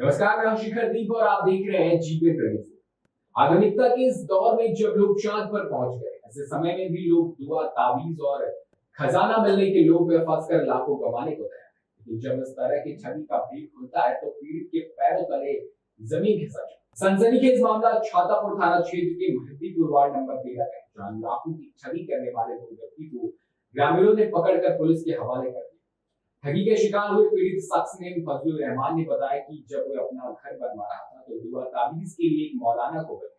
नमस्कार, मैं हूं शिखर दीप और आप देख रहे हैं जीपे 24। आधुनिकता के इस दौर में जब लोग चांद पर पहुंच गए, ऐसे समय में भी लोग दुआ, ताबीज और खजाना मिलने के लोभ में फंसकर लाखों गंवाने को तैयार हैं। लेकिन जब इस तरह की छवि का भेद खुलता है तो पीड़ित के पैरों तले जमीन खिसक जाती है। सनसनीखेज मामला छातापुर थाना क्षेत्र के महदीपुर वार्ड नंबर 13 का है, जहां लाखों की ठगी करने वाले दो व्यक्ति को ग्रामीणों ने पकड़कर पुलिस के हवाले कर दिया। ठगी के शिकार हुए पीड़ित शख्स ने फजलुर रहमान ने बताया कि जब वो अपना घर बनवा रहा था तो दुआ ताबीज के लिए एक मौलाना को गया।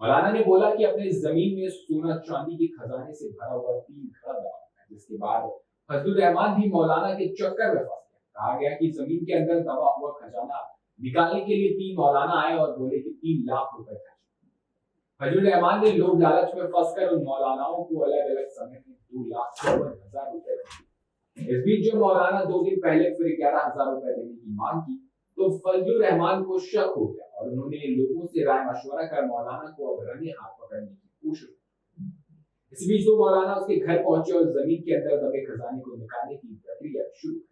मौलाना ने बोला कि अपने जमीन में सोना चांदी के खजाने से भरा हुआ 3 घड़ा दबा, जिसके बाद फजलुर रहमान भी मौलाना के चक्कर में फंस गया। कहा गया कि जमीन के अंदर दबा हुआ खजाना निकालने के लिए 3 मौलाना आए और बोले कि 3 लाख रुपए खर्च। फजलुर रहमान ने लोभ लालच में फंसकर उन मौलानाओं को अलग अलग समय में 2,54,000 रुपए। इस बीच जो मौलाना 2 दिन पहले फिर 11,000 रुपए देने की मांग की तो फजलुर रहमान को शक हो गया और उन्होंने लोगों से राय मशवरा कर मौलाना को अब रंगे हाथ पकड़ने की कोशिश की। इसी बीच दो मौलाना उसके घर पहुंचे और जमीन के अंदर दबे खजाने को निकालने की प्रक्रिया शुरू की।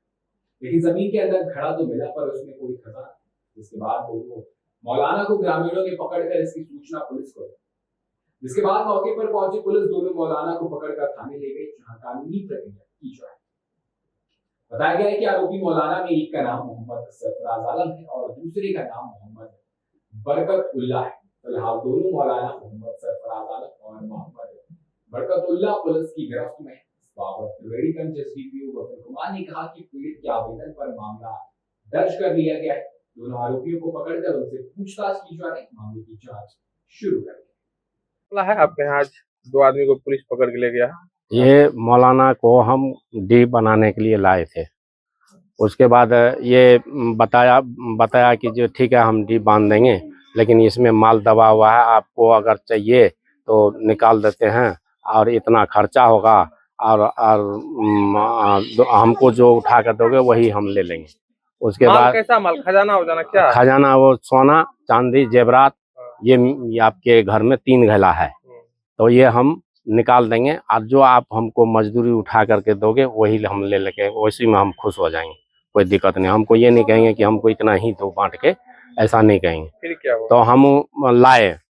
लेकिन जमीन के अंदर घड़ा तो मिला पर उसमें कोई खजाना। जिसके बाद दोनों मौलाना को ग्रामीणों ने पकड़कर इसकी सूचना पुलिस को दी। जिसके बाद मौके पर पहुंची पुलिस दोनों मौलाना को पकड़कर थाने ले गई, जहां कानूनी प्रक्रिया की जाए। बताया गया है कि आरोपी मौलाना में एक का नाम मोहम्मद सरफराज आलम है और दूसरे का नाम मोहम्मद बरकत उल्लाह है। फिलहाल दोनों मौलाना मोहम्मद सरफराज आलम और मोहम्मद बरकत उल्लाह पुलिस की गिरफ्त में है। इस बाबत त्रिवेणीगंज एसडीपीओ वकील कुमार ने कहा कि पीड़ित के आवेदन पर मामला दर्ज कर लिया गया है। दोनों आरोपियों को पकड़कर उनसे पूछताछ की जा रही है। मामले की जांच शुरू कर दी है। आपके यहाँ आज 2 आदमी को पुलिस पकड़ के ले गया। ये मौलाना को हम डी बनाने के लिए लाए थे। उसके बाद ये बताया कि जो ठीक है हम डी बांध देंगे, लेकिन इसमें माल दबा हुआ है, आपको अगर चाहिए तो निकाल देते हैं और इतना खर्चा होगा और हमको जो उठा कर दोगे वही हम ले लेंगे। उसके बाद कैसा माल, खजाना हो जाना क्या? खजाना वो सोना चांदी जेवरात, ये आपके घर में 3 घैला है, तो ये हम निकाल देंगे और जो आप हमको मजदूरी उठा करके दोगे वही हम ले लेंगे। उसी में हम खुश हो जाएंगे, कोई दिक्कत नहीं। हमको ये नहीं कहेंगे कि हमको इतना ही दो बांट के, ऐसा नहीं कहेंगे। फिर क्या हुआ? तो हम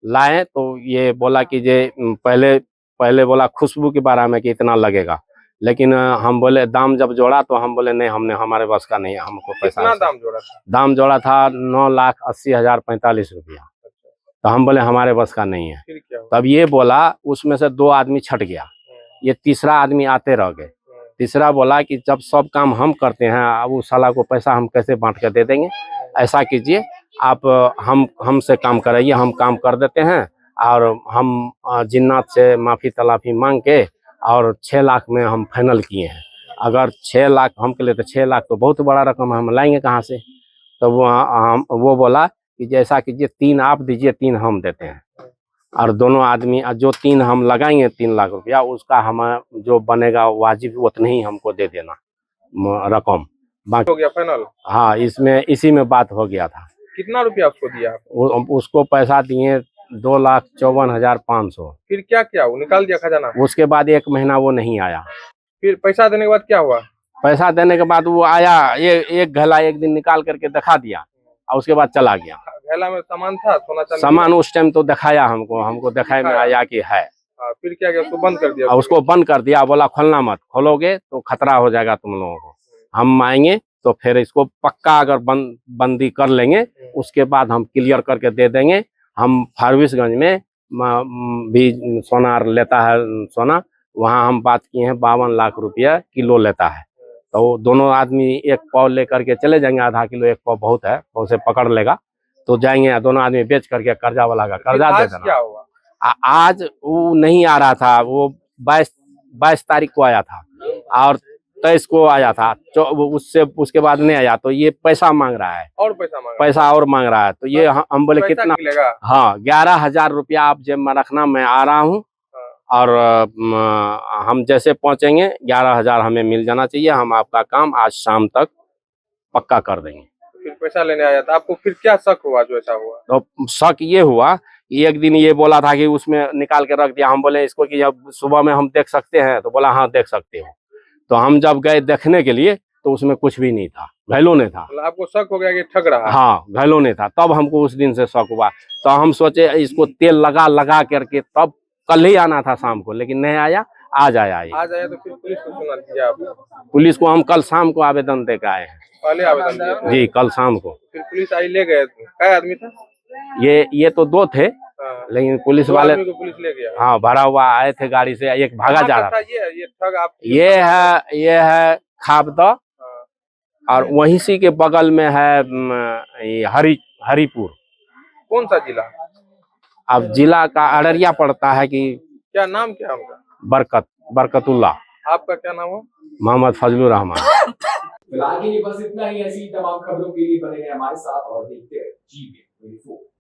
लाए तो ये बोला कि जे पहले बोला खुशबू के बारे में कि इतना लगेगा, लेकिन हम बोले दाम जब जोड़ा तो हम बोले नहीं, हमने हमारे बस का नहीं है, हमको पैसा। कितना दाम जोड़ा था? दाम जोड़ा था 9,80,045 रुपया। तो हम बोले हमारे बस का नहीं है। फिर क्या हुआ? तब ये बोला, उसमें से 2 आदमी छट गया, ये तीसरा आदमी आते रह गए। तीसरा बोला कि जब सब काम हम करते हैं, अब उस साला को पैसा हम कैसे बांट के दे देंगे, ऐसा कीजिए आप हमसे काम कराइए, हम काम कर देते हैं और हम जिन्नात से माफ़ी तलाफी मांग के और 6 लाख में हम फाइनल किए हैं। अगर 6 लाख हमके लिए, तो 6 लाख तो बहुत बड़ा रकम है, हम लाएंगे कहाँ से। तो वो बोला कि जैसा कीजिए 3 आप दीजिए, 3 हम देते हैं। और दोनों आदमी जो 3 हम लगाएंगे 3 लाख रुपया, उसका हम जो बनेगा वाजिब उतने ही हमको दे देना रकम। हो गया फाइनल? हाँ, इसी में बात हो गया था। कितना रुपया उसको दिया? उसको पैसा दिए 2,54,500। फिर क्या किया? वो निकाल दिया खजाना? उसके बाद 1 महीना वो नहीं आया। फिर पैसा देने के बाद क्या हुआ? पैसा देने के बाद वो आया, एक घैला एक दिन निकाल करके दिखा दिया और उसके बाद चला गया। घैला में सामान था, सोना चांदी? सामान उस टाइम तो दिखाया हमको दिखाई में आया कि है। फिर क्या किया? उसको बंद कर दिया? उसको बंद कर दिया, बोला खोलना मत, खोलोगे तो खतरा हो जाएगा तुम लोगों को। हम आएंगे तो फिर इसको पक्का अगर बंदी कर लेंगे, उसके बाद हम क्लियर करके दे देंगे। हम फारबिसगंज में भी सोना लेता है, सोना वहाँ हम बात किए हैं 52 लाख रुपया किलो लेता है। तो दोनों आदमी 1 पाव लेकर के चले जाएंगे, आधा किलो 1 पाव बहुत है, तो उसे पकड़ लेगा तो जाएंगे, दोनों आदमी बेच करके कर्जा वाला का कर्जा दे देना। क्या हुआ? आज वो नहीं आ रहा था, वो 22 तारीख को आया था और 23 को आया था, उसके बाद नहीं आया। तो ये पैसा मांग रहा है, और पैसा और मांग रहा है। तो ये हम बोले कितना? हाँ, 11,000 रुपया आप जेब में रखना, मैं आ रहा हूँ और हम जैसे पहुंचेंगे 11,000 हमें मिल जाना चाहिए, हम आपका काम आज शाम तक पक्का कर देंगे। फिर पैसा लेने आया था, आपको फिर क्या शक हुआ जो ऐसा हुआ? तो शक ये हुआ कि एक दिन ये बोला था कि उसमें निकाल के रख दिया। हम बोले इसको कि जब सुबह में हम देख सकते हैं, तो बोला हाँ देख सकते हो। तो हम जब गए देखने के लिए तो तो उसमें कुछ भी नहीं था, घायलों ने था। मतलब आपको शक हो गया कि ठग रहा है। हाँ, घायलों ने था, तब हमको उस दिन से शक हुआ। तो हम सोचे इसको तेल लगा लगा करके तब कल ही आना था शाम को, लेकिन नहीं आया, आज आया ये। आज आया तो फिर पुलिस को सुना दिया आपने? पुलिस को हम कल शाम को आवेदन दे के आए हैं। पहले आवेदन दिए थे? जी, कल शाम को। फिर पुलिस आई ले गए? क्या आदमी था? ये तो दो थे, हाँ। लेकिन पुलिस दो वाले आदमी को पुलिस ले गया? हाँ भरा हुआ आए थे गाड़ी से, एक भागा जा रहा था। ये ठग आप? ये है खाबदा, हाँ। और वहीं सी के बगल में है ये हरिपुर। कौन सा जिला? अब जिला का अररिया पड़ता है कि क्या नाम क्या उनका? बरकतुल्लाह। आपका क्या नाम हो? मोहम्मद फजलुर रहमान। फिलहाल के लिए बस इतना ही। ऐसी तमाम खबरों के लिए बने रहे हमारे साथ और देखते रहे GBA 24।